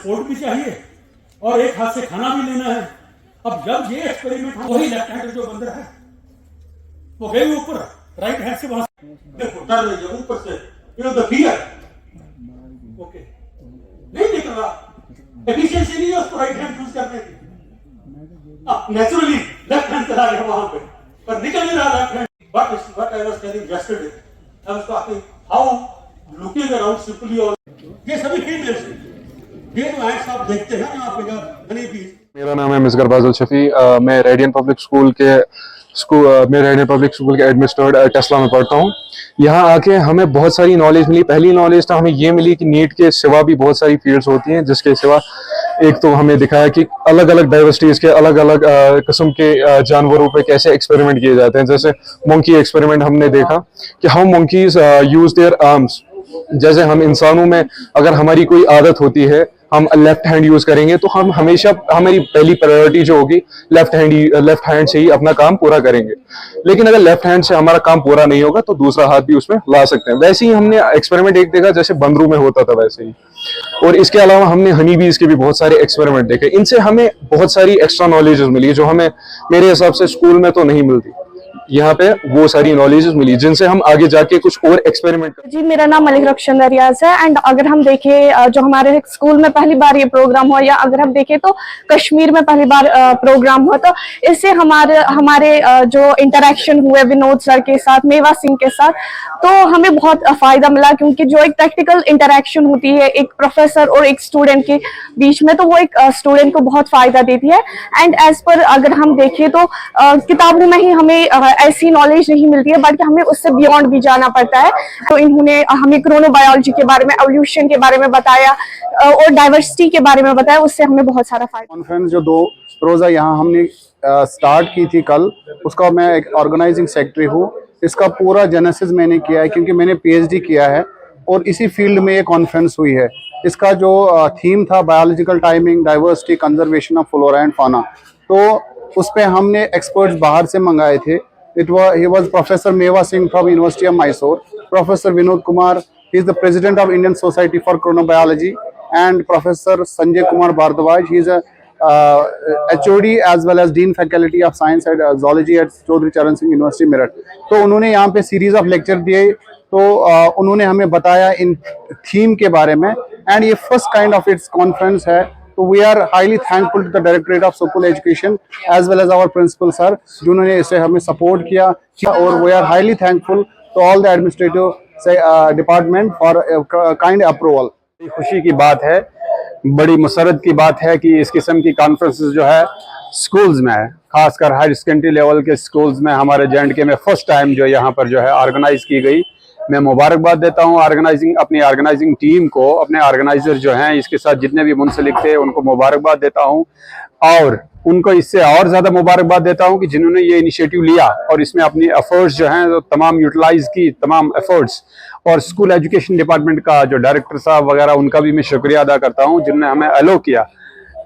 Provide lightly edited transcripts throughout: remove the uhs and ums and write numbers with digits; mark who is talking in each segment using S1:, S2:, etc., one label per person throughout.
S1: Support भी चाहिए और एक हाथ से खाना भी लेना है। अब जब ये एक्सपेरिमेंट, वही लेफ्ट हैंड जो बंद रहा है वो गए ऊपर, राइट हैंड से वहां देखो डर रही है ऊपर से, द फियर। ओके, नहीं निकल रहा, एफिशिएंसी नहीं है उसको राइट हैंड यूज करने की। नेचुरली लेफ्ट हैंड चला गया वहां पे, पर निकल नहीं रहा left hand. What I was telling yesterday, I was talking how looking around simply और ये सभी फीमेल्स हैं। ये जो एड्स आप देखते हैं यहाँ पे हनी बीज।
S2: मेरा नाम है मिसगर बाजुल शफी। मैं रेडियंट पब्लिक स्कूल के एडमिनिस्ट्रेटर टेस्ला में पढ़ता हूँ। यहाँ आके हमें बहुत सारी नॉलेज मिली। पहली नॉलेज तो हमें ये मिली कि नीट के सिवा भी बहुत सारी फील्ड्स होती हैं, जिसके सिवा एक तो हमें दिखाया कि अलग अलग डाइवर्सिटीज के अलग अलग किस्म के जानवरों पे कैसे एक्सपेरिमेंट किए जाते हैं। जैसे मंकी एक्सपेरिमेंट हमने देखा कि how monkeys use their arms. जैसे हम इंसानों में अगर हमारी कोई आदत होती है, हम लेफ्ट हैंड यूज करेंगे तो हम हमेशा हमारी पहली प्रायोरिटी जो होगी लेफ्ट हैंड से ही अपना काम पूरा करेंगे। लेकिन अगर लेफ्ट हैंड से हमारा काम पूरा नहीं होगा तो दूसरा हाथ भी उसमें ला सकते हैं। वैसे ही हमने एक्सपेरिमेंट एक देखा जैसे बंदरों में होता था वैसे ही। और इसके अलावा हमने हनी बीज के भी बहुत सारे एक्सपेरिमेंट देखे। इनसे हमें बहुत सारी एक्स्ट्रा नॉलेज मिली जो हमें मेरे हिसाब से स्कूल में तो नहीं मिलती। यहाँ पे वो सारी नॉलेज मिली जिनसे हम आगे जाके कुछ और एक्सपेरिमेंट
S3: जी, मेरा नाम मलिक रक्षन रियाज है। एंड अगर हम देखें जो हमारे स्कूल में पहली बार ये प्रोग्राम हुआ, या अगर हम देखें तो कश्मीर में पहली बार प्रोग्राम हुआ, तो इससे हमारे जो इंटरेक्शन हुए विनोद सर के साथ, मेवा सिंह के साथ, तो हमें बहुत फायदा मिला। क्योंकि जो एक प्रैक्टिकल इंटरेक्शन होती है एक प्रोफेसर और एक स्टूडेंट के बीच में, तो वो एक स्टूडेंट को बहुत फायदा देती है। एंड एज पर अगर हम देखें तो किताबों में ही हमें ऐसी नॉलेज नहीं मिलती है, बल्कि हमें उससे बियॉन्ड भी जाना पड़ता है। तो इन्होंने हमें क्रोनोबायोलॉजी के बारे में, एवोल्यूशन के बारे में बताया और डाइवर्सिटी के बारे में बताया, उससे हमें बहुत सारा फायदा।
S4: कॉन्फ्रेंस जो 2 रोज़ा यहाँ हमने स्टार्ट की थी कल, उसका मैं एक ऑर्गेनाइजिंग सेक्रेटरी हूँ। इसका पूरा जेनेसिस मैंने किया है क्योंकि मैंने पीएचडी किया है और इसी फील्ड में ये कॉन्फ्रेंस हुई है। इसका जो थीम था biological timing, diversity, conservation of flora and फाना, तो उस पर हमने एक्सपर्ट्स बाहर से मंगाए थे। He was Professor Meva Singh from University of Mysore, Professor Vinod Kumar, he is the President of Indian Society for Chronobiology, and Professor Sanjay Kumar Bhardwaj, he is a HOD as well as Dean Faculty of Science and Zoology at Chaudhry Charan Singh University Meerut। तो उन्होंने यहाँ पे series of lecture दिए, तो उन्होंने हमें बताया इन theme के बारे में। एंड ये first kind of its conference है। तो we are highly thankful to the directorate of school education as well as our principal sir, जिन्होंने इसे हमें सपोर्ट किया। और we are highly thankful to all the administrative department for kind approval.
S5: खुशी की बात है, बड़ी मुसरत की बात है कि इस किस्म की कॉन्फ्रेंसेस जो है स्कूल्स में है, खासकर हायर सेकेंडरी लेवल के स्कूल्स में हमारे जे&के में फर्स्ट टाइम जो यहाँ पर जो है ऑर्गेनाइज की गई। मैं मुबारकबाद देता हूँ अपनी ऑर्गेनाइजिंग टीम को, अपने ऑर्गेनाइजर जो हैं इसके साथ जितने भी मुंसलिक थे उनको मुबारकबाद देता हूँ। और उनको इससे और ज़्यादा मुबारकबाद देता हूँ कि जिन्होंने ये इनिशिएटिव लिया और इसमें अपनी एफर्ट्स जो हैं तमाम यूटिलाइज की, तमाम एफर्ट्स। और स्कूल एजुकेशन डिपार्टमेंट का जो डायरेक्टर साहब वगैरह, उनका भी मैं शुक्रिया अदा करता हूँ जिन्होंने हमें अलो किया।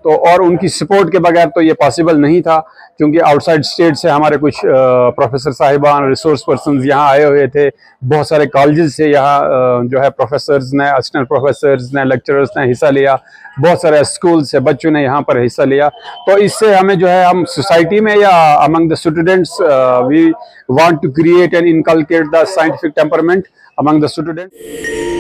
S5: तो और उनकी सपोर्ट के बगैर तो ये पॉसिबल नहीं था, क्योंकि आउटसाइड स्टेट से हमारे कुछ प्रोफेसर साहिबान, रिसोर्स पर्सन्स यहाँ आए हुए थे। बहुत सारे कॉलेजेस से यहाँ जो है प्रोफेसर्स ने, असिस्टेंट प्रोफेसर्स ने, लेक्चरर्स ने हिस्सा लिया। बहुत सारे स्कूल से बच्चों ने यहाँ पर हिस्सा लिया। तो इससे हमें जो है, हम सोसाइटी में या among the students we want to create and inculcate the scientific temperament among the students.